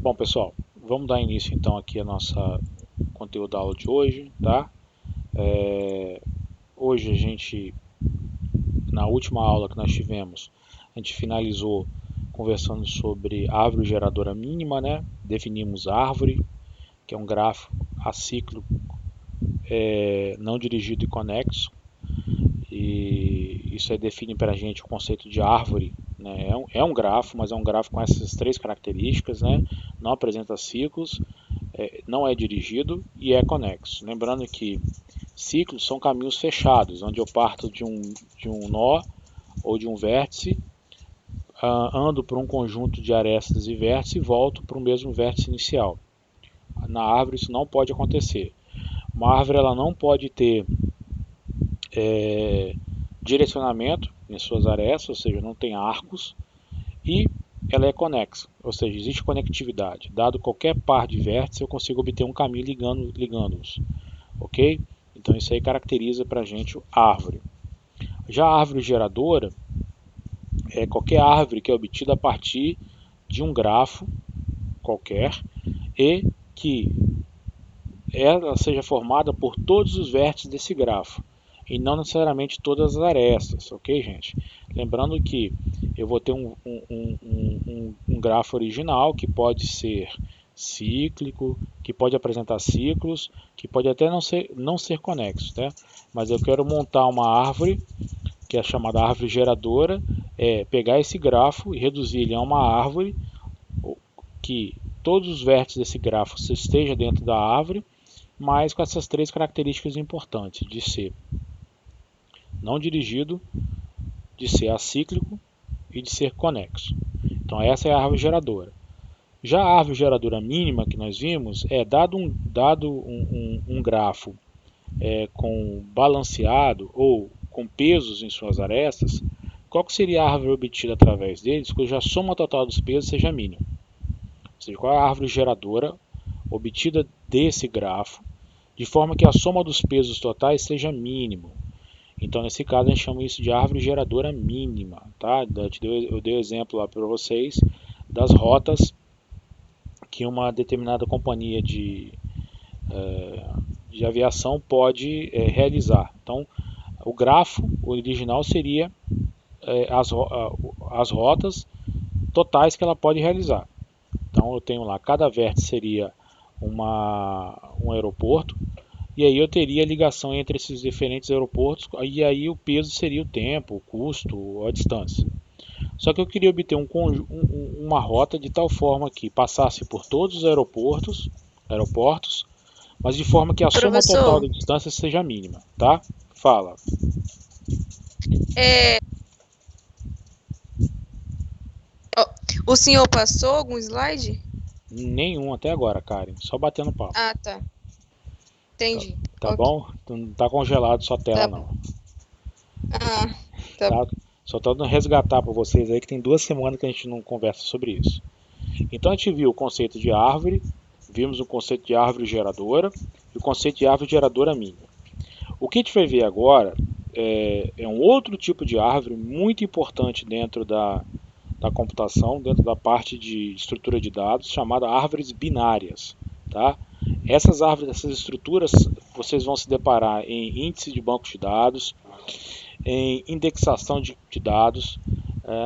Bom, pessoal, vamos dar início então aqui a nossa conteúdo da aula de hoje, tá? Hoje a gente, na última aula que nós tivemos, a gente finalizou conversando sobre árvore geradora mínima, né? Definimos árvore, que é um grafo acíclico não dirigido e conexo, e isso aí define para a gente o conceito de árvore, né? É um grafo, mas é um grafo com essas três características, né? Não apresenta ciclos, não é dirigido e é conexo. Lembrando que ciclos são caminhos fechados, onde eu parto de um nó ou de um vértice, ando por um conjunto de arestas e vértices e volto para o mesmo vértice inicial. Na árvore isso não pode acontecer. Uma árvore ela não pode ter direcionamento em suas arestas, ou seja, não tem arcos, e ela é conexa, ou seja, existe conectividade. Dado qualquer par de vértices, eu consigo obter um caminho ligando-os. Ok? Então isso aí caracteriza para a gente a árvore. Já a árvore geradora é qualquer árvore que é obtida a partir de um grafo qualquer e que ela seja formada por todos os vértices desse grafo e não necessariamente todas as arestas, ok, gente? Lembrando que eu vou ter um grafo original que pode ser cíclico, que pode apresentar ciclos, que pode até não ser conexo, tá? Mas eu quero montar uma árvore, que é chamada árvore geradora, pegar esse grafo e reduzir ele a uma árvore que todos os vértices desse grafo estejam dentro da árvore, mas com essas três características importantes, de ser não dirigido, de ser acíclico e de ser conexo. Então essa é a árvore geradora. Já a árvore geradora mínima que nós vimos dado um grafo com balanceado ou com pesos em suas arestas, qual que seria a árvore obtida através deles, cuja soma total dos pesos seja mínima? Ou seja, qual é a árvore geradora obtida desse grafo, de forma que a soma dos pesos totais seja mínimo. Então, nesse caso, a gente chama isso de árvore geradora mínima. Tá? Eu dei o exemplo lá para vocês das rotas que uma determinada companhia de aviação pode realizar. Então, o grafo original seria as rotas totais que ela pode realizar. Então, eu tenho lá, cada vértice seria um aeroporto, e aí eu teria a ligação entre esses diferentes aeroportos, e aí o peso seria o tempo, o custo, a distância. Só que eu queria obter uma rota de tal forma que passasse por todos os aeroportos, mas de forma que a soma total Professor, da distância seja mínima, tá? Fala. é, ó, o senhor passou algum slide? Nenhum até agora, Karen. Só batendo papo. Ah, tá. Tá, Entendi. tá Ok, bom? Não tá congelado sua tela, tá não. bom. Ah, tá Tá? bom. Só tô dando resgatar para vocês aí que tem 2 semanas que a gente não conversa sobre isso. Então a gente viu o conceito de árvore, vimos o conceito de árvore geradora e o conceito de árvore geradora mínima. O que a gente vai ver agora é um outro tipo de árvore muito importante dentro da computação, dentro da parte de estrutura de dados, chamada árvores binárias. Tá? Essas estruturas, vocês vão se deparar em índice de bancos de dados, em indexação de dados,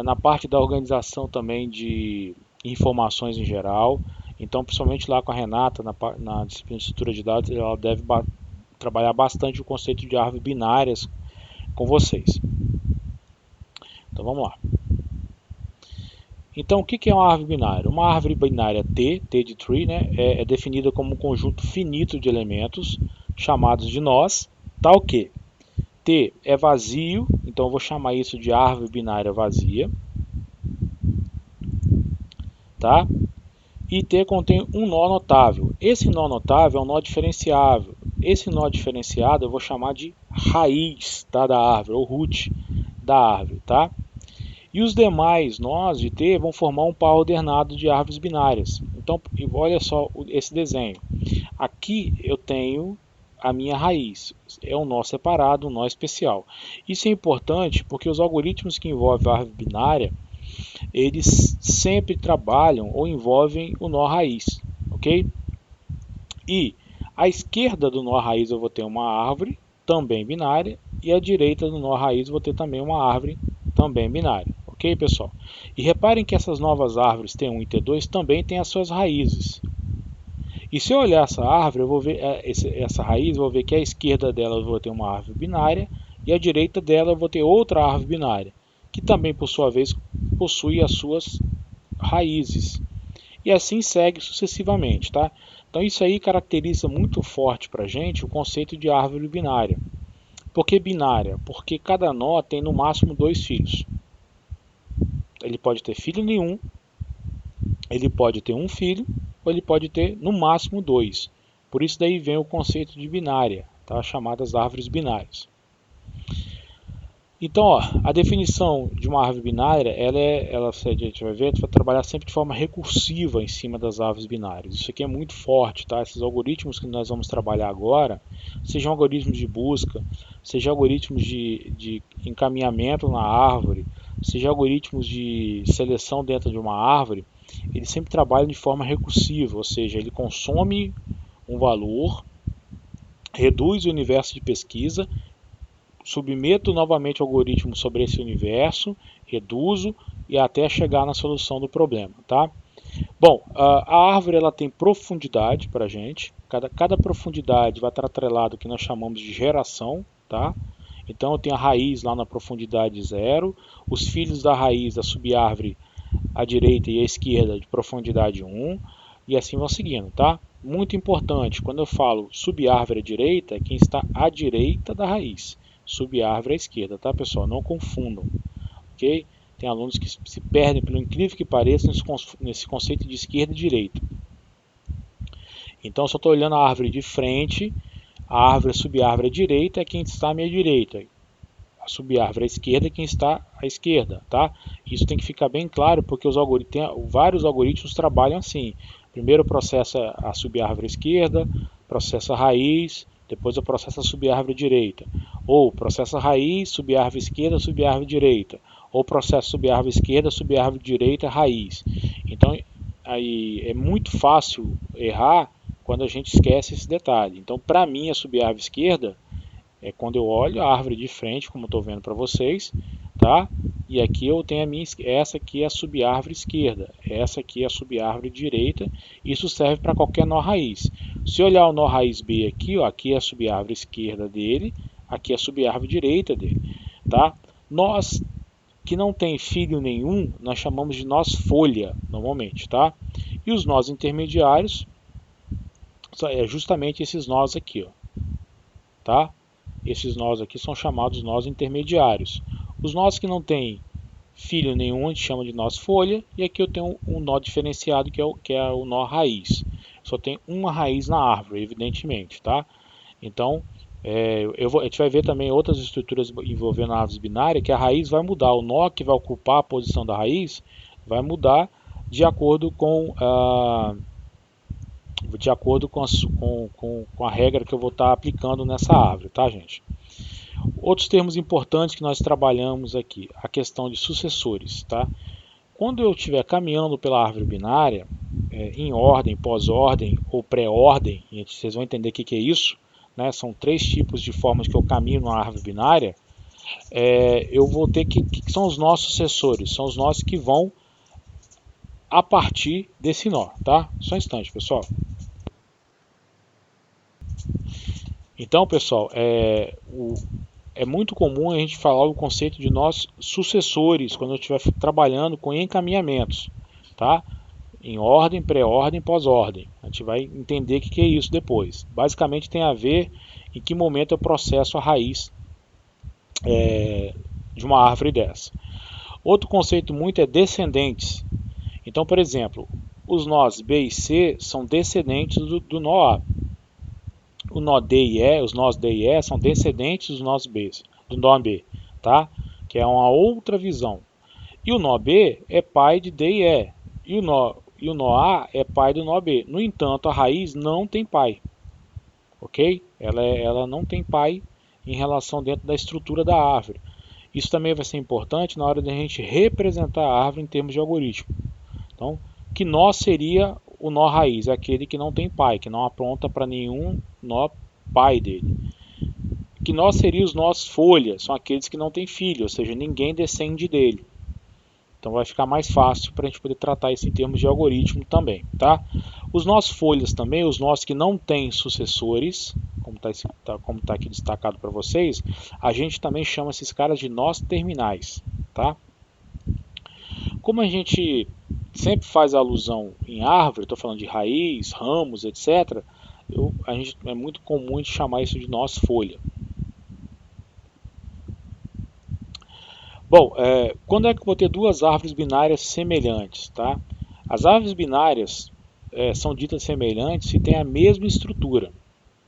na parte da organização também de informações em geral. Então, principalmente lá com a Renata, na disciplina de estrutura de dados, ela deve trabalhar bastante o conceito de árvores binárias com vocês. Então, vamos lá. Então, o que é uma árvore binária? Uma árvore binária T de tree, né, é definida como um conjunto finito de elementos chamados de nós, tal que T é vazio, então eu vou chamar isso de árvore binária vazia, tá? E T contém um nó notável. Esse nó notável é um nó diferenciável. Esse nó diferenciado eu vou chamar de raiz, tá, da árvore, ou root da árvore, tá? E os demais nós de T vão formar um par ordenado de árvores binárias. Então, olha só esse desenho. Aqui eu tenho a minha raiz. É um nó separado, um nó especial. Isso é importante porque os algoritmos que envolvem a árvore binária, eles sempre trabalham ou envolvem o nó raiz, ok? E à esquerda do nó raiz eu vou ter uma árvore também binária e à direita do nó raiz eu vou ter também uma árvore também binária, ok, pessoal? E reparem que essas novas árvores T1 e T2 também têm as suas raízes. E se eu olhar essa árvore, eu vou ver essa raiz, eu vou ver que à esquerda dela eu vou ter uma árvore binária e à direita dela eu vou ter outra árvore binária, que também por sua vez possui as suas raízes. E assim segue sucessivamente, tá? Então isso aí caracteriza muito forte para a gente o conceito de árvore binária. Por que binária? Porque cada nó tem no máximo 2 filhos. Ele pode ter filho nenhum, ele pode ter um filho, ou ele pode ter no máximo 2. Por isso daí vem o conceito de binária, tá? Chamadas árvores binárias. Então, ó, a definição de uma árvore binária, a gente vai ver, vai trabalhar sempre de forma recursiva em cima das árvores binárias. Isso aqui é muito forte, tá? Esses algoritmos que nós vamos trabalhar agora, sejam algoritmos de busca, sejam algoritmos de encaminhamento na árvore, sejam algoritmos de seleção dentro de uma árvore, eles sempre trabalham de forma recursiva, ou seja, ele consome um valor, reduz o universo de pesquisa, submeto novamente o algoritmo sobre esse universo, reduzo e até chegar na solução do problema, tá? Bom, a árvore ela tem profundidade para a gente, cada profundidade vai estar atrelado ao que nós chamamos de geração, tá? Então eu tenho a raiz lá na profundidade 0, os filhos da raiz da subárvore à direita e à esquerda de profundidade 1, e assim vão seguindo, tá? Muito importante, quando eu falo subárvore à direita, é quem está à direita da raiz. Subárvore à esquerda, tá, pessoal? Não confundam, ok? Tem alunos que se perdem, pelo incrível que pareça, nesse conceito de esquerda e direita. Então, se eu estou olhando a árvore de frente, a árvore, a subárvore à direita é quem está à minha direita. A subárvore à esquerda é quem está à esquerda, tá? Isso tem que ficar bem claro, porque vários algoritmos trabalham assim. Primeiro processa a subárvore à esquerda, processa a raiz, depois eu processo a subárvore direita. Ou processo a raiz, subárvore esquerda, subárvore direita. Ou processo subárvore esquerda, subárvore direita, raiz. Então, aí é muito fácil errar quando a gente esquece esse detalhe. Então, para mim, a subárvore esquerda é quando eu olho a árvore de frente, como estou vendo para vocês, tá? E aqui eu tenho essa aqui é a subárvore esquerda, essa aqui é a subárvore direita. Isso serve para qualquer nó raiz. Se olhar o nó raiz B aqui, ó, aqui é a subárvore esquerda dele, aqui é a subárvore direita dele, tá? Nós que não tem filho nenhum, nós chamamos de nós folha, normalmente, tá? E os nós intermediários é justamente esses nós aqui, ó, tá? Esses nós aqui são chamados nós intermediários. Os nós que não têm filho nenhum, a gente chama de nós folha, e aqui eu tenho um nó diferenciado que é o nó raiz. Só tem uma raiz na árvore, evidentemente, tá? Então, a gente vai ver também outras estruturas envolvendo árvores binárias, que a raiz vai mudar, o nó que vai ocupar a posição da raiz vai mudar de acordo com a regra que eu vou estar aplicando nessa árvore, tá, gente? Outros termos importantes que nós trabalhamos aqui, a questão de sucessores, tá? Quando eu estiver caminhando pela árvore binária, em ordem, pós-ordem ou pré-ordem, e vocês vão entender o que é isso, né? São 3 tipos de formas que eu caminho na árvore binária, eu vou ter que são os nossos sucessores, são os nossos que vão a partir desse nó, tá? Só um instante, pessoal. Então, pessoal, é muito comum a gente falar o conceito de nós sucessores quando eu estiver trabalhando com encaminhamentos, tá? Em ordem, pré-ordem, pós-ordem. A gente vai entender o que é isso depois. Basicamente tem a ver em que momento eu processo a raiz de uma árvore dessa. Outro conceito muito é descendentes. Então, por exemplo, os nós B e C são descendentes do nó A. O nó D e E, os nós D e E são descendentes dos nós B, do nó B, tá? Que é uma outra visão. E o nó B é pai de D e E. E o nó A é pai do nó B. No entanto, a raiz não tem pai. Ok? Ela não tem pai em relação dentro da estrutura da árvore. Isso também vai ser importante na hora de a gente representar a árvore em termos de algoritmo. Então, que nó seria o nó raiz? É aquele que não tem pai, que não apronta para nenhum nó pai dele. Que nó seria os nós folha? São aqueles que não têm filho, ou seja, ninguém descende dele. Então vai ficar mais fácil para a gente poder tratar isso em termos de algoritmo também, tá? Os nós folhas também, os nós que não têm sucessores, como tá aqui destacado para vocês, a gente também chama esses caras de nós terminais, tá? Como a gente sempre faz alusão em árvore, estou falando de raiz, ramos, etc., é muito comum a gente chamar isso de nós folha. Bom, quando é que eu vou ter duas árvores binárias semelhantes? Tá? As árvores binárias são ditas semelhantes se têm a mesma estrutura,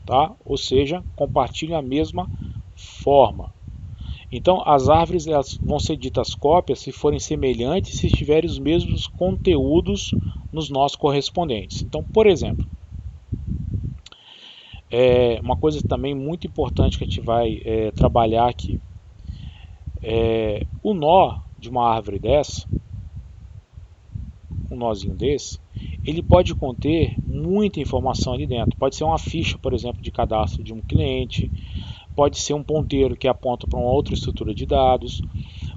tá? Ou seja, compartilham a mesma forma. Então, as árvores elas vão ser ditas cópias se forem semelhantes e se tiverem os mesmos conteúdos nos nós correspondentes. Então, por exemplo, uma coisa também muito importante que a gente vai trabalhar aqui. O nó de uma árvore dessa, um nozinho desse, ele pode conter muita informação ali dentro. Pode ser uma ficha, por exemplo, de cadastro de um cliente, pode ser um ponteiro que aponta para uma outra estrutura de dados,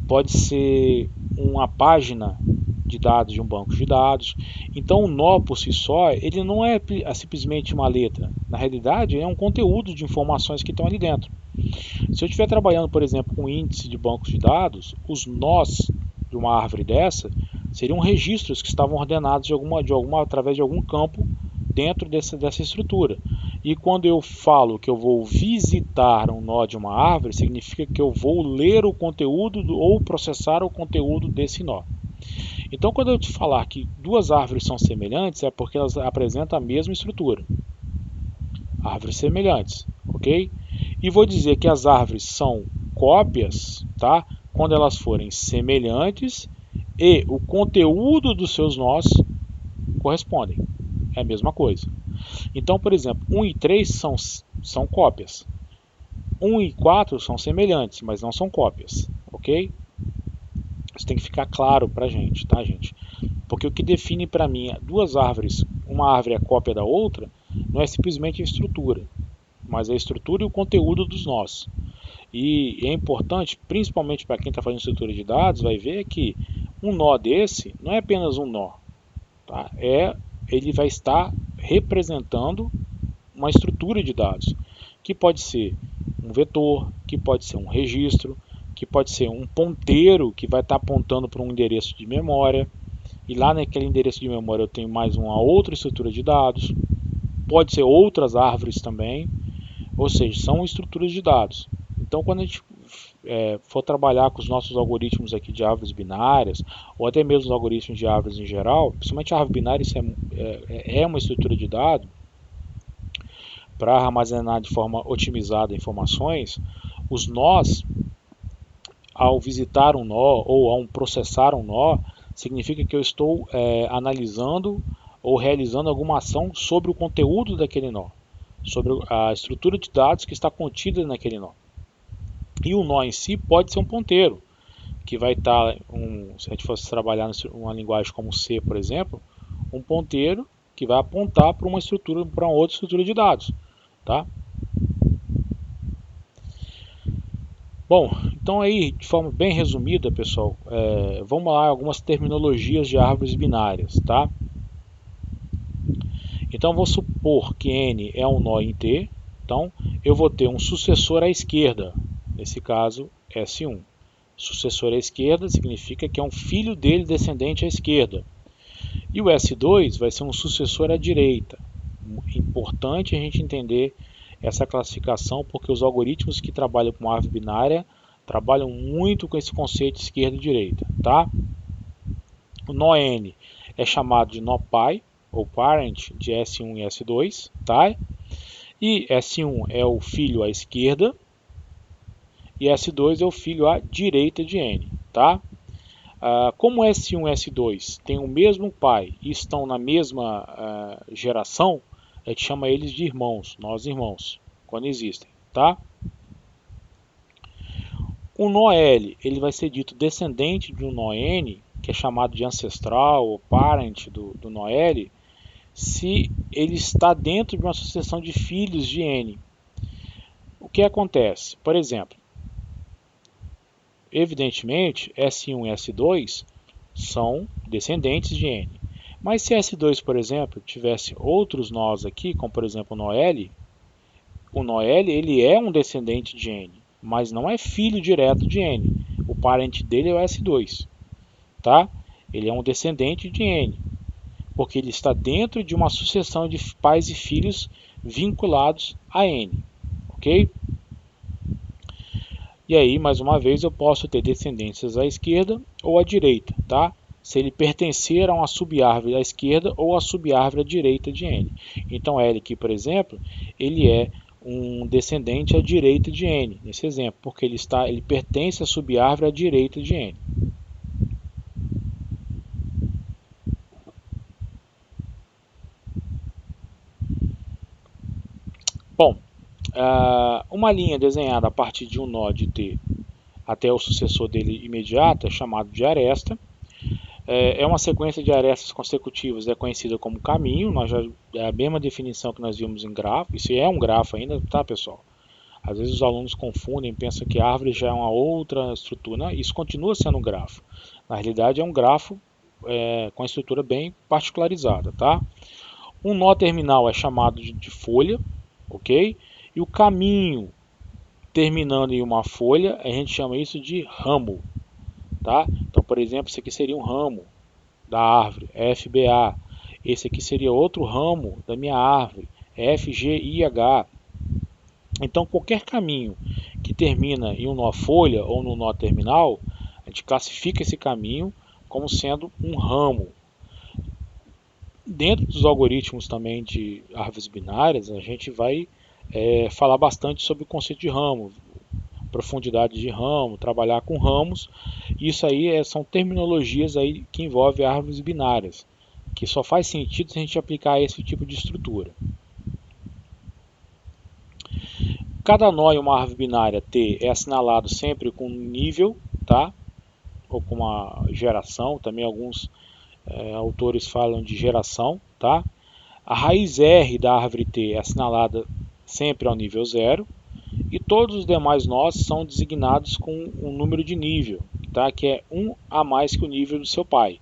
pode ser uma página de dados de um banco de dados. Então o nó por si só, ele não é simplesmente uma letra. Na realidade, é um conteúdo de informações que estão ali dentro. Se eu estiver trabalhando, por exemplo, com índice de bancos de dados, os nós de uma árvore dessa seriam registros que estavam ordenados através de algum campo dentro dessa estrutura. E quando eu falo que eu vou visitar um nó de uma árvore, significa que eu vou ler o conteúdo ou processar o conteúdo desse nó. Então, quando eu te falar que duas árvores são semelhantes, é porque elas apresentam a mesma estrutura. Árvores semelhantes, ok? E vou dizer que as árvores são cópias, tá? Quando elas forem semelhantes e o conteúdo dos seus nós correspondem. É a mesma coisa. Então, por exemplo, 1 e 3 são cópias. 1 e 4 são semelhantes, mas não são cópias, ok? Isso tem que ficar claro para a gente, tá, gente? Porque o que define para mim duas árvores, uma árvore é cópia da outra, não é simplesmente a estrutura, mas a estrutura e o conteúdo dos nós. E é importante, principalmente para quem está fazendo estrutura de dados, vai ver que um nó desse não é apenas um nó, tá? Ele vai estar representando uma estrutura de dados, que pode ser um vetor, que pode ser um registro, que pode ser um ponteiro que vai estar apontando para um endereço de memória, e lá naquele endereço de memória eu tenho mais uma outra estrutura de dados, pode ser outras árvores também, ou seja, são estruturas de dados. Então, quando a gente for trabalhar com os nossos algoritmos aqui de árvores binárias, ou até mesmo os algoritmos de árvores em geral, principalmente a árvore binária, isso é uma estrutura de dado para armazenar de forma otimizada informações. Os nós, ao visitar um nó ou ao processar um nó, significa que eu estou analisando ou realizando alguma ação sobre o conteúdo daquele nó, sobre a estrutura de dados que está contida naquele nó. E o nó em si pode ser um ponteiro, que vai estar, se a gente fosse trabalhar uma linguagem como C, por exemplo, um ponteiro que vai apontar para uma estrutura, para uma outra estrutura de dados, tá? Bom, então aí, de forma bem resumida, pessoal, vamos lá algumas terminologias de árvores binárias, tá? Então vou supor que N é um nó em T, então eu vou ter um sucessor à esquerda, nesse caso S1. Sucessor à esquerda significa que é um filho dele descendente à esquerda. E o S2 vai ser um sucessor à direita. Importante a gente entender essa classificação, porque os algoritmos que trabalham com árvore binária trabalham muito com esse conceito de esquerda e direita, tá? O nó N é chamado de nó pai, ou parent, de S1 e S2, tá? E S1 é o filho à esquerda, e S2 é o filho à direita de N, tá? Como S1 e S2 têm o mesmo pai e estão na mesma geração, a gente chama eles de irmãos, nós irmãos, quando existem, tá? O nó L, ele vai ser dito descendente de um nó N que é chamado de ancestral ou parent do Noelle, se ele está dentro de uma sucessão de filhos de N. O que acontece? Por exemplo, evidentemente, S1 e S2 são descendentes de N. Mas se S2, por exemplo, tivesse outros nós aqui, como por exemplo o Noelle ele é um descendente de N, mas não é filho direto de N. O parente dele é o S2, tá? Ele é um descendente de N, porque ele está dentro de uma sucessão de pais e filhos vinculados a N, ok? E aí, mais uma vez, eu posso ter descendências à esquerda ou à direita, tá? Se ele pertencer a uma subárvore à esquerda ou à subárvore à direita de N. Então, L aqui, por exemplo, ele é um descendente à direita de N, nesse exemplo, porque ele pertence à subárvore à direita de N. Bom, uma linha desenhada a partir de um nó de T até o sucessor dele imediato é chamado de aresta. É uma sequência de arestas consecutivas, é conhecida como caminho. É a mesma definição que nós vimos em grafo. Isso é um grafo ainda, tá, pessoal? Às vezes os alunos confundem, pensam que árvore já é uma outra estrutura. Não, isso continua sendo um grafo. Na realidade é um grafo com a estrutura bem particularizada, tá? Um nó terminal é chamado de folha, ok? E o caminho terminando em uma folha, a gente chama isso de ramo, tá? Então, por exemplo, esse aqui seria um ramo da árvore, FBA. Esse aqui seria outro ramo da minha árvore, FGIH. Então, qualquer caminho que termina em um nó folha ou no nó terminal, a gente classifica esse caminho como sendo um ramo. Dentro dos algoritmos também de árvores binárias, a gente vai falar bastante sobre o conceito de ramo, profundidade de ramo, trabalhar com ramos. Isso aí são terminologias aí que envolvem árvores binárias, que só faz sentido se a gente aplicar esse tipo de estrutura. Cada nó em uma árvore binária T é assinalado sempre com um nível, tá? Ou com uma geração, também alguns autores falam de geração, tá? A raiz R da árvore T é assinalada sempre ao nível 0, e todos os demais nós são designados com um número de nível, tá? Que é 1 a mais que o nível do seu pai.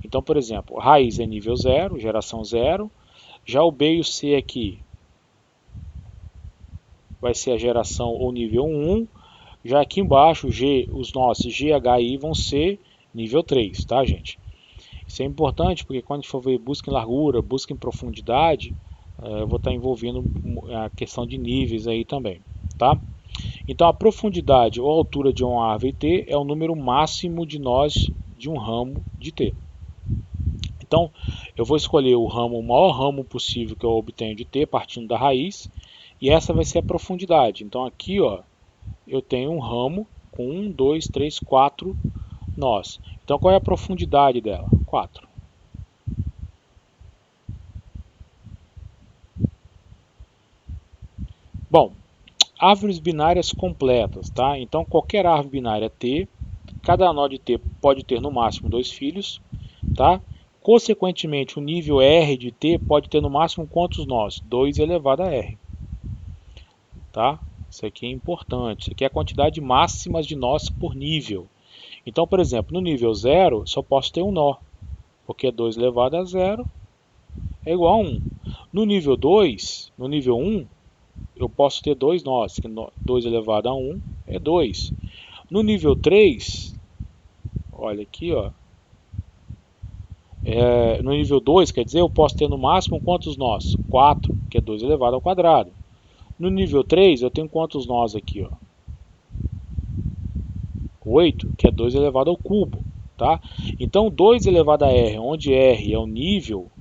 Então, por exemplo, raiz é nível 0, geração 0, já o B e o C aqui vai ser a geração ou nível 1, já aqui embaixo os nossos G, H e I vão ser nível 3, tá, gente? Isso é importante porque quando a gente for ver busca em largura, busca em profundidade, eu vou estar envolvendo a questão de níveis aí também, tá? Então a profundidade ou altura de uma árvore T é o número máximo de nós de um ramo de T. Então eu vou escolher o maior ramo possível que eu obtenho de T partindo da raiz, e essa vai ser a profundidade. Então aqui, ó, eu tenho um ramo com 1, 2, 3, 4 nós. Então qual é a profundidade dela? 4. Bom, árvores binárias completas, tá? Então qualquer árvore binária T, cada nó de T pode ter no máximo 2 filhos, tá? Consequentemente, o nível R de T pode ter no máximo quantos nós? 2 elevado a R, tá? Isso aqui é importante. Isso aqui é a quantidade máxima de nós por nível. Então, por exemplo, no nível 0, só posso ter um nó, porque 2 elevado a 0 é igual a 1. No nível 2, no nível 1, eu posso ter 2 nós, que 2 elevado a 1 é 2. No nível 3, olha aqui, ó, no nível 2, quer dizer, eu posso ter no máximo quantos nós? 4, que é 2 elevado ao quadrado. No nível 3, eu tenho quantos nós aqui? Ó? 8, que é 2 elevado ao cubo. Tá? Então, 2 elevado a R, onde R é o nível,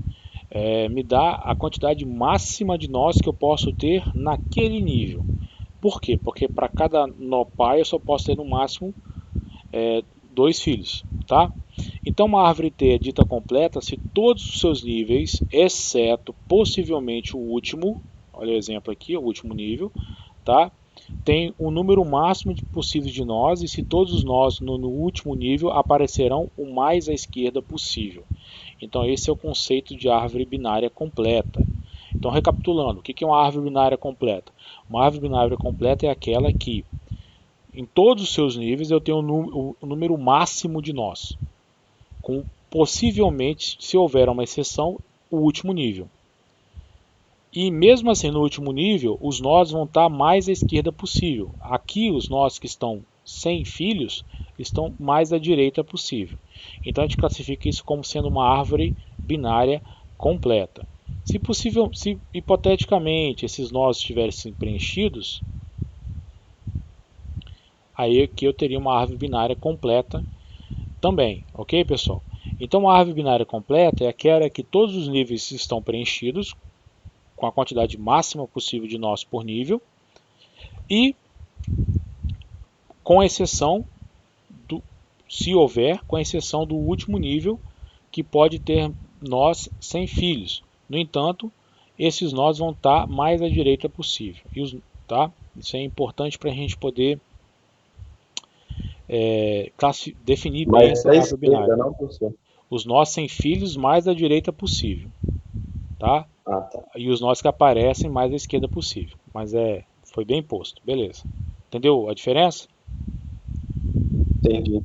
me dá a quantidade máxima de nós que eu posso ter naquele nível. Por quê? Porque para cada nó pai eu só posso ter no máximo 2 filhos. Tá? Então, uma árvore T é dita completa se todos os seus níveis, exceto possivelmente o último, olha o exemplo aqui, o último nível, tá? tem um número máximo possível de nós, e se todos os nós no último nível aparecerão o mais à esquerda possível. Então esse é o conceito de árvore binária completa. Então, recapitulando, o que é uma árvore binária completa? Uma árvore binária completa é aquela que, em todos os seus níveis, eu tenho o número máximo de nós, com possivelmente, se houver uma exceção, o último nível. E mesmo assim, no último nível, os nós vão estar mais à esquerda possível. Aqui, os nós que estão sem filhos estão mais à direita possível. Então, a gente classifica isso como sendo uma árvore binária completa. Se possível, se hipoteticamente esses nós estivessem preenchidos, aí aqui eu teria uma árvore binária completa também, ok, pessoal? Então, a árvore binária completa é aquela que todos os níveis estão preenchidos, com a quantidade máxima possível de nós por nível, e com exceção se houver, com exceção do último nível, que pode ter nós sem filhos. No entanto, esses nós vão estar mais à direita possível. Tá? Isso é importante para a gente poder definir bem essa árvore binária. Não, professor? Os nós sem filhos mais à direita possível. Tá? Tá. E os nós que aparecem mais à esquerda possível. Mas foi bem posto. Beleza. Entendeu a diferença? Entendi.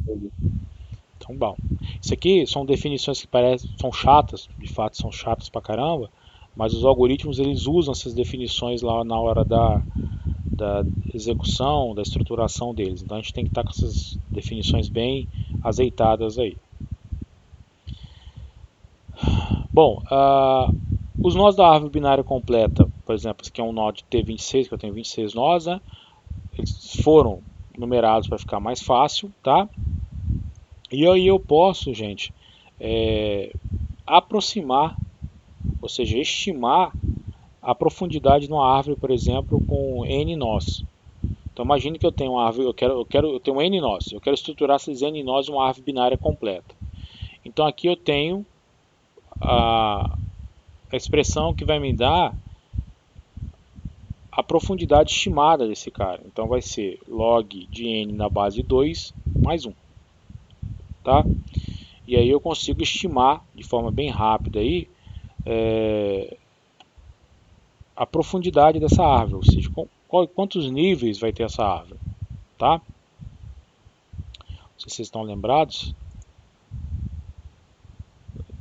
Então, bom. Isso aqui são definições que são chatas, de fato são chatas pra caramba, mas os algoritmos eles usam essas definições lá na hora da execução, da estruturação deles. Então a gente tem que estar com essas definições bem azeitadas aí. Bom, os nós da árvore binária completa, por exemplo, esse aqui é um nó de T26, que eu tenho 26 nós, né? Eles foram numerados para ficar mais fácil, tá? E aí eu posso, gente, aproximar, ou seja, estimar a profundidade de uma árvore, por exemplo, com N nós. Então imagine que eu tenho uma árvore, eu tenho N nós, eu quero estruturar esses N nós em uma árvore binária completa. Então aqui eu tenho a expressão que vai me dar a profundidade estimada desse cara. Então vai ser log de N na base 2 mais 1. Tá? E aí eu consigo estimar de forma bem rápida aí, a profundidade dessa árvore, ou seja, quantos níveis vai ter essa árvore. Tá? Não sei se vocês estão lembrados.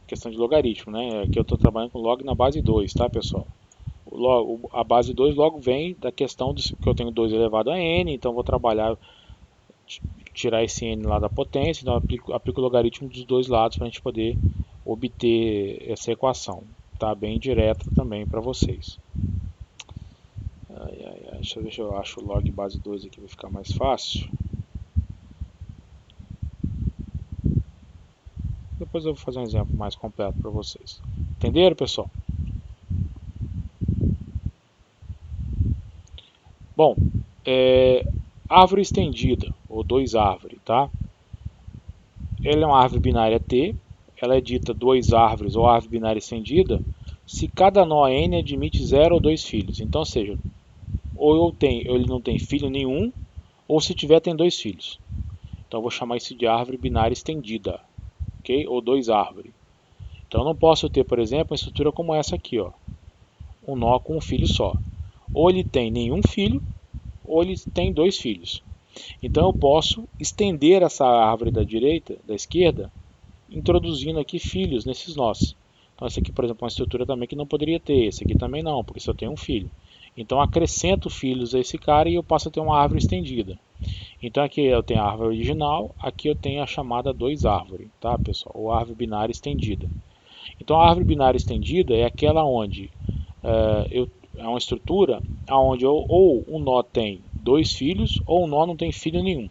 Questão de logaritmo, né? Aqui eu estou trabalhando com log na base 2, tá, pessoal? A base 2 logo vem da questão que eu tenho 2 elevado a n, então vou trabalhar, tirar esse n lá da potência, então aplico o logaritmo dos dois lados para a gente poder obter essa equação. Tá bem direta também para vocês. Deixa eu ver se eu acho o log base 2 aqui, vai ficar mais fácil. Depois eu vou fazer um exemplo mais completo para vocês. Entenderam, pessoal? Bom, árvore estendida, ou 2 árvores, tá? Ela é uma árvore binária T, ela é dita 2 árvores ou árvore binária estendida, se cada nó N admite 0 ou 2 filhos. Então, ou seja, ou ele não tem filho nenhum, ou se tiver tem 2 filhos. Então eu vou chamar isso de árvore binária estendida, ok? Ou 2 árvores. Então eu não posso ter, por exemplo, uma estrutura como essa aqui, ó, um nó com um filho só. Ou ele tem nenhum filho, ou ele tem 2 filhos. Então eu posso estender essa árvore da direita, da esquerda, introduzindo aqui filhos nesses nós. Então esse aqui, por exemplo, é uma estrutura também que não poderia ter, esse aqui também não, porque só tem um filho. Então acrescento filhos a esse cara e eu passo a ter uma árvore estendida. Então aqui eu tenho a árvore original, aqui eu tenho a chamada 2 árvore, tá, pessoal? Ou árvore binária estendida. Então a árvore binária estendida é aquela onde é uma estrutura onde ou um nó tem 2 filhos ou um nó não tem filho nenhum.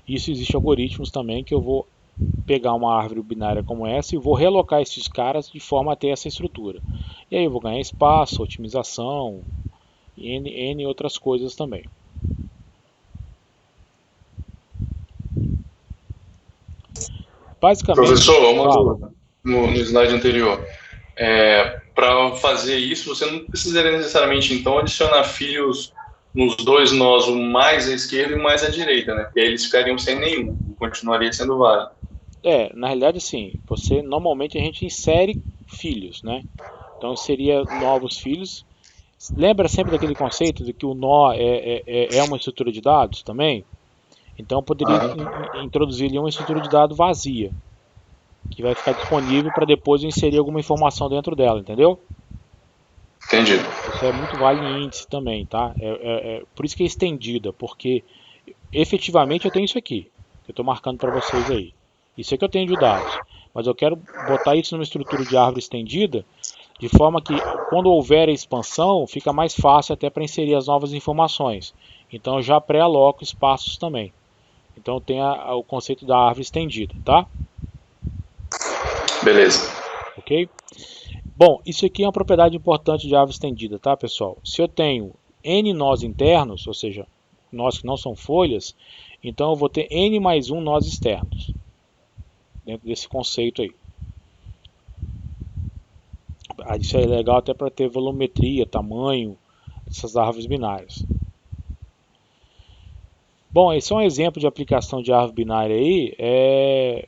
Isso existe algoritmos também que eu vou pegar uma árvore binária como essa e vou relocar esses caras de forma a ter essa estrutura. E aí eu vou ganhar espaço, otimização e N outras coisas também. Basicamente, professor, uma dúvida no slide anterior. Para fazer isso, você não precisaria necessariamente então adicionar filhos nos dois nós, o mais à esquerda e o mais à direita, né? Porque aí eles ficariam sem nenhum, continuaria sendo válido. Na realidade, sim. Normalmente a gente insere filhos, né? Então seria novos filhos. Lembra sempre daquele conceito de que o nó é uma estrutura de dados também? Então eu poderia introduzir ali uma estrutura de dado vazia, que vai ficar disponível para depois eu inserir alguma informação dentro dela, entendeu? Entendido. Isso é muito vale em índice também, tá? Por isso que é estendida, porque efetivamente eu tenho isso aqui, que eu estou marcando para vocês aí. Isso é que eu tenho de dados, mas eu quero botar isso numa estrutura de árvore estendida, de forma que quando houver a expansão, fica mais fácil até para inserir as novas informações. Então eu já pré-aloco espaços também. Então tem o conceito da árvore estendida, tá? Beleza. Ok? Bom, isso aqui é uma propriedade importante de árvore estendida, tá, pessoal? Se eu tenho n nós internos, ou seja, nós que não são folhas, então eu vou ter n mais um nós externos, dentro desse conceito aí. Isso é legal até para ter volumetria, tamanho dessas árvores binárias. Bom, esse é um exemplo de aplicação de árvore binária aí,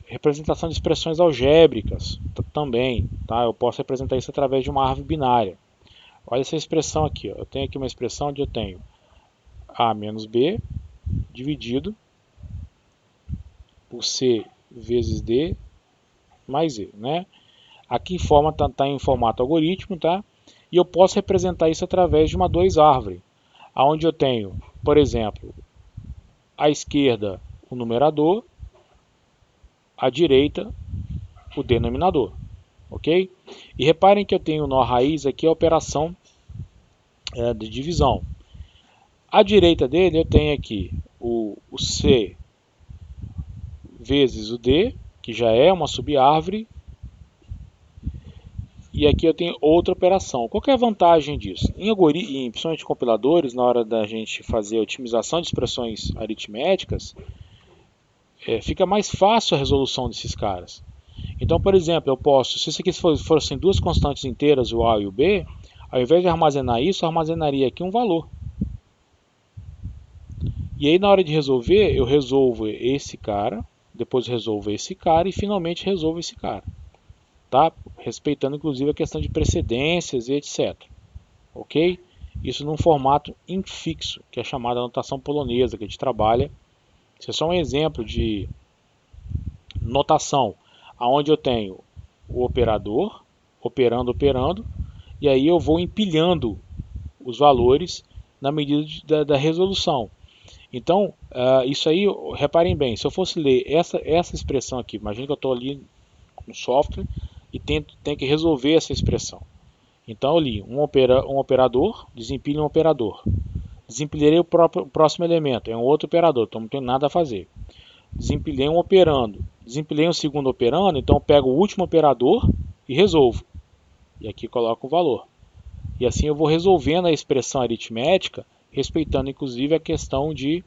representação de expressões algébricas também, tá? Eu posso representar isso através de uma árvore binária. Olha essa expressão aqui, ó. Eu tenho aqui uma expressão onde eu tenho A menos B dividido por C vezes D mais E, né? Aqui tá em formato algoritmo, tá? E eu posso representar isso através de uma 2 árvore, onde eu tenho, por exemplo, à esquerda o numerador, à direita o denominador, ok? E reparem que eu tenho o nó raiz aqui, a operação de divisão. À direita dele eu tenho aqui o C vezes o D, que já é uma subárvore, e aqui eu tenho outra operação. Qual que é a vantagem disso? Principalmente em compiladores, na hora da gente fazer a otimização de expressões aritméticas, fica mais fácil a resolução desses caras. Então, por exemplo, eu posso, se isso aqui fossem duas constantes inteiras, o A e o B, ao invés de armazenar isso, eu armazenaria aqui um valor. E aí na hora de resolver, eu resolvo esse cara, depois resolvo esse cara e finalmente resolvo esse cara. Tá? Respeitando inclusive a questão de precedências e etc. Ok? Isso num formato infixo, que é chamada notação polonesa, que a gente trabalha. Isso é só um exemplo de notação, onde eu tenho o operador, operando, e aí eu vou empilhando os valores na medida da resolução. Então, isso aí, reparem bem, se eu fosse ler essa expressão aqui, imagina que eu estou ali no software e tenho que resolver essa expressão. Então eu li um operador, desempilho um operador. Desempilhei o próximo elemento, é um outro operador, então não tem nada a fazer. Desempilhei um operando, desempilhei um segundo operando, então eu pego o último operador e resolvo. E aqui coloco o valor. E assim eu vou resolvendo a expressão aritmética, respeitando inclusive a questão de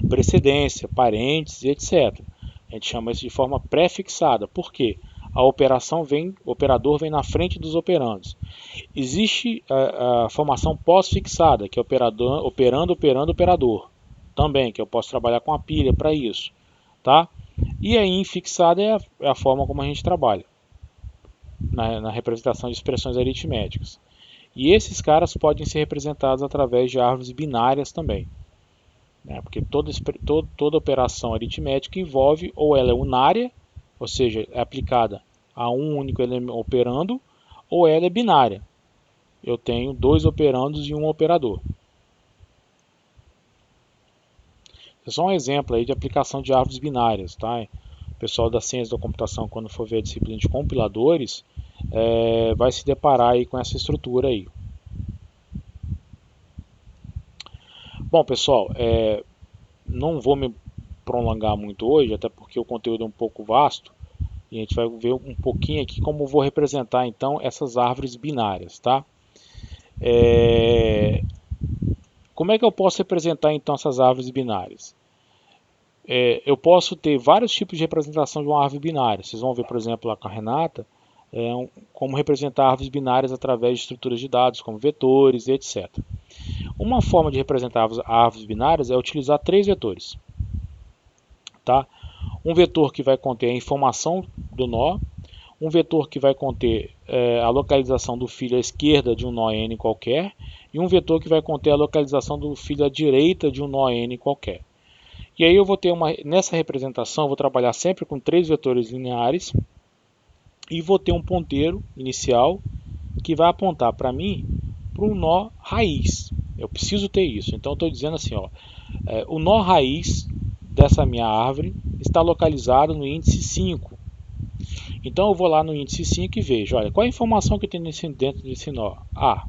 precedência, parênteses, etc. A gente chama isso de forma pré-fixada. Por quê? O operador vem na frente dos operandos. Existe a formação pós-fixada, que é operando, operador. Também, que eu posso trabalhar com a pilha para isso. Tá? E a infixada é a forma como a gente trabalha na representação de expressões aritméticas. E esses caras podem ser representados através de árvores binárias também. Porque toda operação aritmética envolve, ou ela é unária, ou seja, é aplicada a um único elemento operando, ou ela é binária. Eu tenho dois operandos e um operador. É só um exemplo aí de aplicação de árvores binárias. Tá? O pessoal da ciência da computação, quando for ver a disciplina de compiladores, vai se deparar aí com essa estrutura aí. Bom, pessoal, não vou me prolongar muito hoje, até porque o conteúdo é um pouco vasto, e a gente vai ver um pouquinho aqui como vou representar então essas árvores binárias, tá? Como é que eu posso representar então essas árvores binárias? Eu posso ter vários tipos de representação de uma árvore binária. Vocês vão ver, por exemplo, lá com a Renata, como representar árvores binárias através de estruturas de dados, como vetores, etc. Uma forma de representar árvores binárias é utilizar 3 vetores. Tá? Um vetor que vai conter a informação do nó, um vetor que vai conter a localização do filho à esquerda de um nó n qualquer, e um vetor que vai conter a localização do filho à direita de um nó n qualquer. E aí eu vou ter nessa representação, eu vou trabalhar sempre com 3 vetores lineares, e vou ter um ponteiro inicial que vai apontar para mim para um nó raiz. Eu preciso ter isso. Então estou dizendo assim, ó, o nó raiz dessa minha árvore está localizado no índice 5. Então eu vou lá no índice 5 e vejo, olha, qual a informação que tem dentro desse nó? A.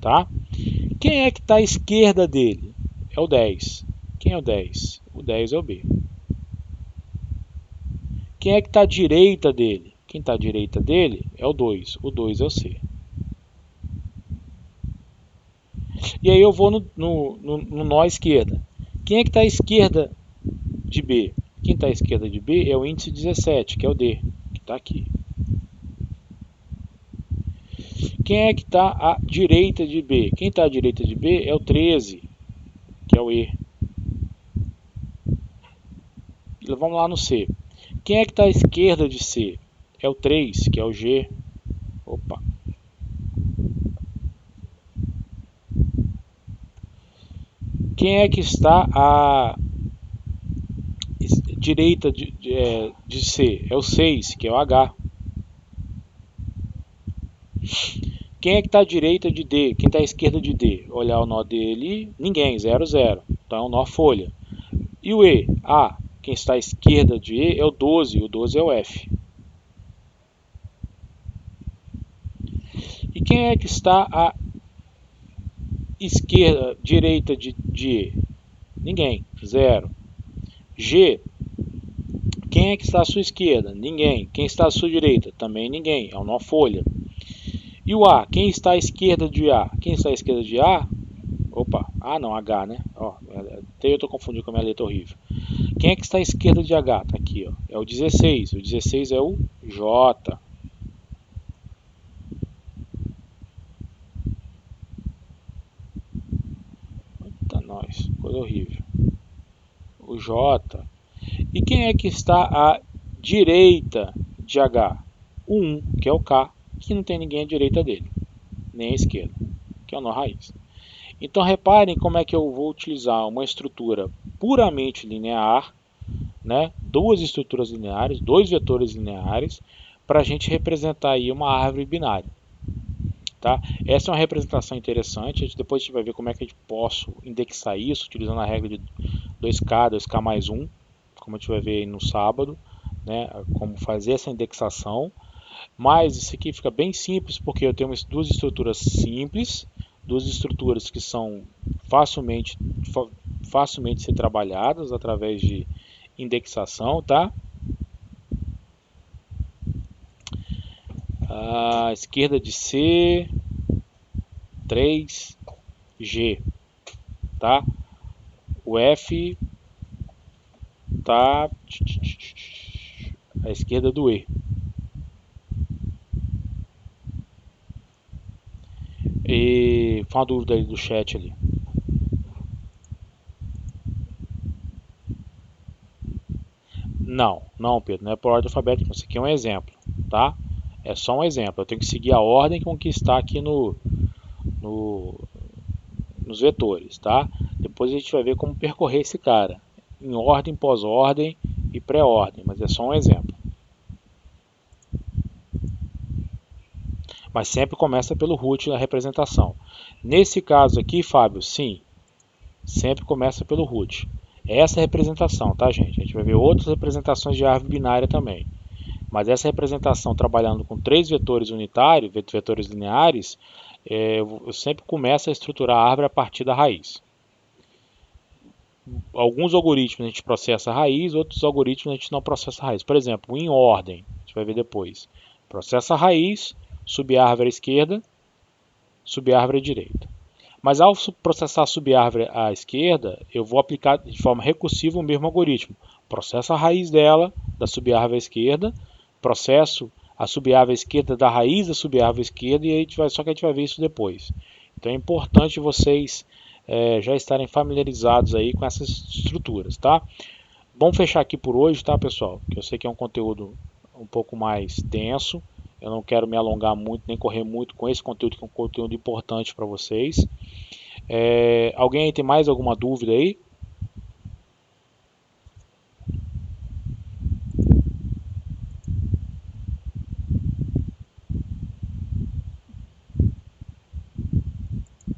Tá? Quem é que está à esquerda dele? É o 10. Quem é o 10? O 10 é o B. Quem é que está à direita dele? Quem está à direita dele é o 2. O 2 é o C. E aí eu vou no nó esquerda. Quem é que está à esquerda de B? Quem está à esquerda de B é o índice 17, que é o D, que está aqui. Quem é que está à direita de B? Quem está à direita de B é o 13, que é o E. E vamos lá no C. Quem é que está à esquerda de C? É o 3, que é o G. Opa. Quem é que está à direita de C? É o 6, que é o H. Quem é que está à direita de D? Quem está à esquerda de D? Olhar o nó dele, ninguém, 0, 0. Então é um nó folha. E o E? A. Quem está à esquerda de E é o 12, o 12 é o F. E quem é que está à direita de E? Ninguém, 0. G. Quem é que está à sua esquerda? Ninguém. Quem está à sua direita? Também ninguém, é um nó folha. E o A? Quem está à esquerda de A? Quem está à esquerda de A? Opa, A não, H, né? Ó, até eu estou confundindo com a minha letra horrível. Quem é que está à esquerda de H? Está aqui, ó. É o 16. O 16 é o J. Eita, nós, coisa horrível. O J. E quem é que está à direita de H? O 1, que é o K, que não tem ninguém à direita dele, nem à esquerda, que é o nó raiz. Então reparem como é que eu vou utilizar uma estrutura puramente linear, né? 2 estruturas lineares, 2 vetores lineares, para a gente representar aí uma árvore binária. Tá? Essa é uma representação interessante, depois a gente vai ver como é que a gente posso indexar isso, utilizando a regra de 2K, 2K mais 1, como a gente vai ver aí no sábado, né? Como fazer essa indexação. Mas isso aqui fica bem simples, porque eu tenho 2 estruturas simples, 2 estruturas que são facilmente ser trabalhadas através de indexação, tá? A esquerda de C, 3G, tá? O F tá à esquerda do E. E foi uma dúvida aí do chat ali. Não, Pedro, não é por ordem alfabética, isso aqui é um exemplo, tá? É só um exemplo, eu tenho que seguir a ordem com que está aqui nos vetores, tá? Depois a gente vai ver como percorrer esse cara, em ordem, pós-ordem e pré-ordem, mas é só um exemplo. Mas sempre começa pelo root da representação. Nesse caso aqui, Fábio, sim, sempre começa pelo root. Essa é a representação, tá, gente? A gente vai ver outras representações de árvore binária também. Mas essa representação, trabalhando com 3 vetores unitários, vetores lineares, eu sempre começo a estruturar a árvore a partir da raiz. Alguns algoritmos a gente processa a raiz, outros algoritmos a gente não processa a raiz. Por exemplo, em ordem, a gente vai ver depois. Processa a raiz, subárvore à esquerda, subárvore à direita. Mas ao processar a subárvore à esquerda, eu vou aplicar de forma recursiva o mesmo algoritmo. Processa a raiz dela, da subárvore à esquerda, processo, a subárvore esquerda da raiz da subárvore esquerda, e só que a gente vai ver isso depois. Então é importante vocês já estarem familiarizados aí com essas estruturas, tá? Vamos fechar aqui por hoje, tá, pessoal? Que eu sei que é um conteúdo um pouco mais denso. Eu não quero me alongar muito, nem correr muito com esse conteúdo, que é um conteúdo importante para vocês. Alguém aí tem mais alguma dúvida aí?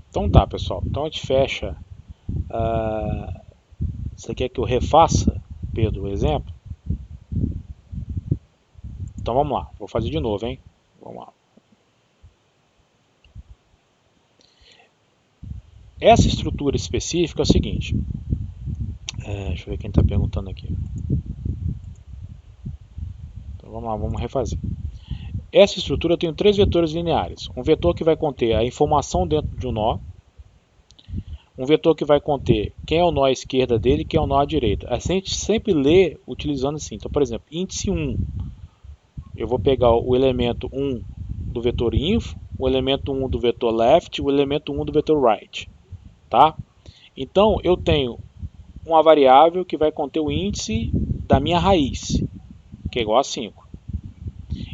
Então tá, pessoal. Então a gente fecha. Você quer que eu refaça, Pedro, o exemplo? Então vamos lá. Vou fazer de novo, hein? Vamos lá. Essa estrutura específica é o seguinte. Deixa eu ver quem está perguntando aqui. Então vamos lá, vamos refazer. Essa estrutura tem 3 vetores lineares. Um vetor que vai conter a informação dentro de um nó. Um vetor que vai conter quem é o nó à esquerda dele e quem é o nó à direita. A gente sempre lê utilizando assim. Então, por exemplo, índice 1. Eu vou pegar o elemento 1 do vetor info, o elemento 1 do vetor left e o elemento 1 do vetor right. Tá? Então, eu tenho uma variável que vai conter o índice da minha raiz, que é igual a 5.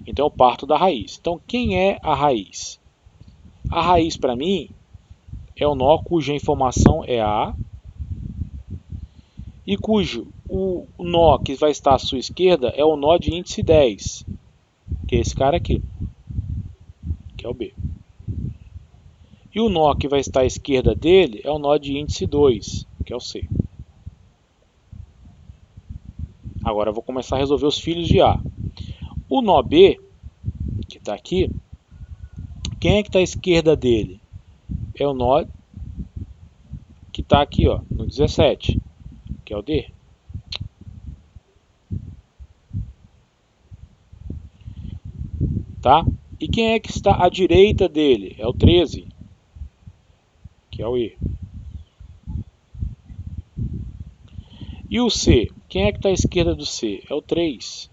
Então, eu parto da raiz. Então, quem é a raiz? A raiz, para mim, é o nó cuja informação é A e cujo o nó que vai estar à sua esquerda é o nó de índice 10, que é esse cara aqui, que é o B. E o nó que vai estar à esquerda dele é o nó de índice 2, que é o C. Agora eu vou começar a resolver os filhos de A. O nó B, que está aqui, quem é que está à esquerda dele? É o nó que está aqui, ó, no 17, que é o D. Tá? E quem é que está à direita dele? É o 13, que é o E. E o C? Quem é que está à esquerda do C? É o 3,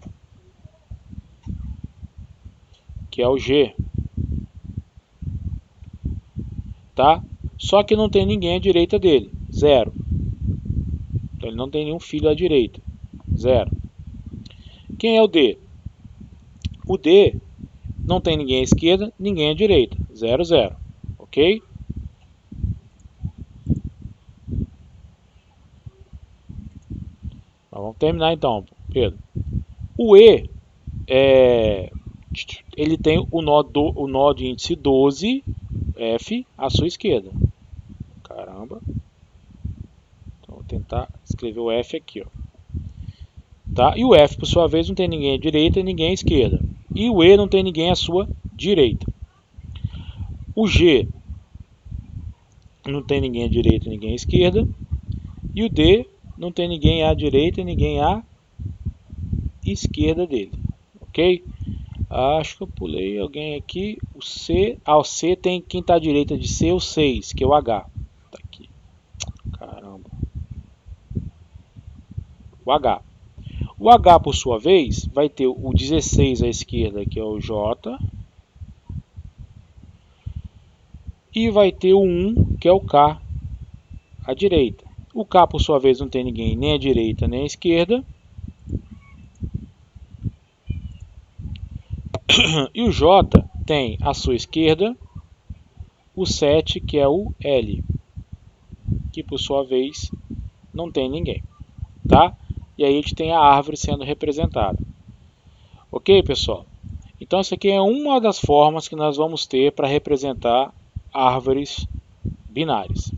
que é o G. Tá? Só que não tem ninguém à direita dele, 0. Então ele não tem nenhum filho à direita, 0. Quem é o D? O D não tem ninguém à esquerda, ninguém à direita, 0, 0. Ok? Vamos terminar então, Pedro. O E, ele tem o nó de índice 12, F, à sua esquerda. Caramba. Então vou tentar escrever o F aqui, ó. Tá? E o F, por sua vez, não tem ninguém à direita e ninguém à esquerda. E o E não tem ninguém à sua direita. O G não tem ninguém à direita e ninguém à esquerda. E o D não tem ninguém à direita e ninguém à esquerda dele. Ok? Acho que eu pulei alguém aqui. O C. O C tem quem está à direita de C, o 6, que é o H. Tá aqui. Caramba. O H. O H, por sua vez, vai ter o 16 à esquerda, que é o J. E vai ter o 1, que é o K, à direita. O K, por sua vez, não tem ninguém nem à direita nem à esquerda. E o J tem à sua esquerda o 7, que é o L, que por sua vez não tem ninguém. Tá? E aí a gente tem a árvore sendo representada. Ok, pessoal? Então essa aqui é uma das formas que nós vamos ter para representar árvores binárias.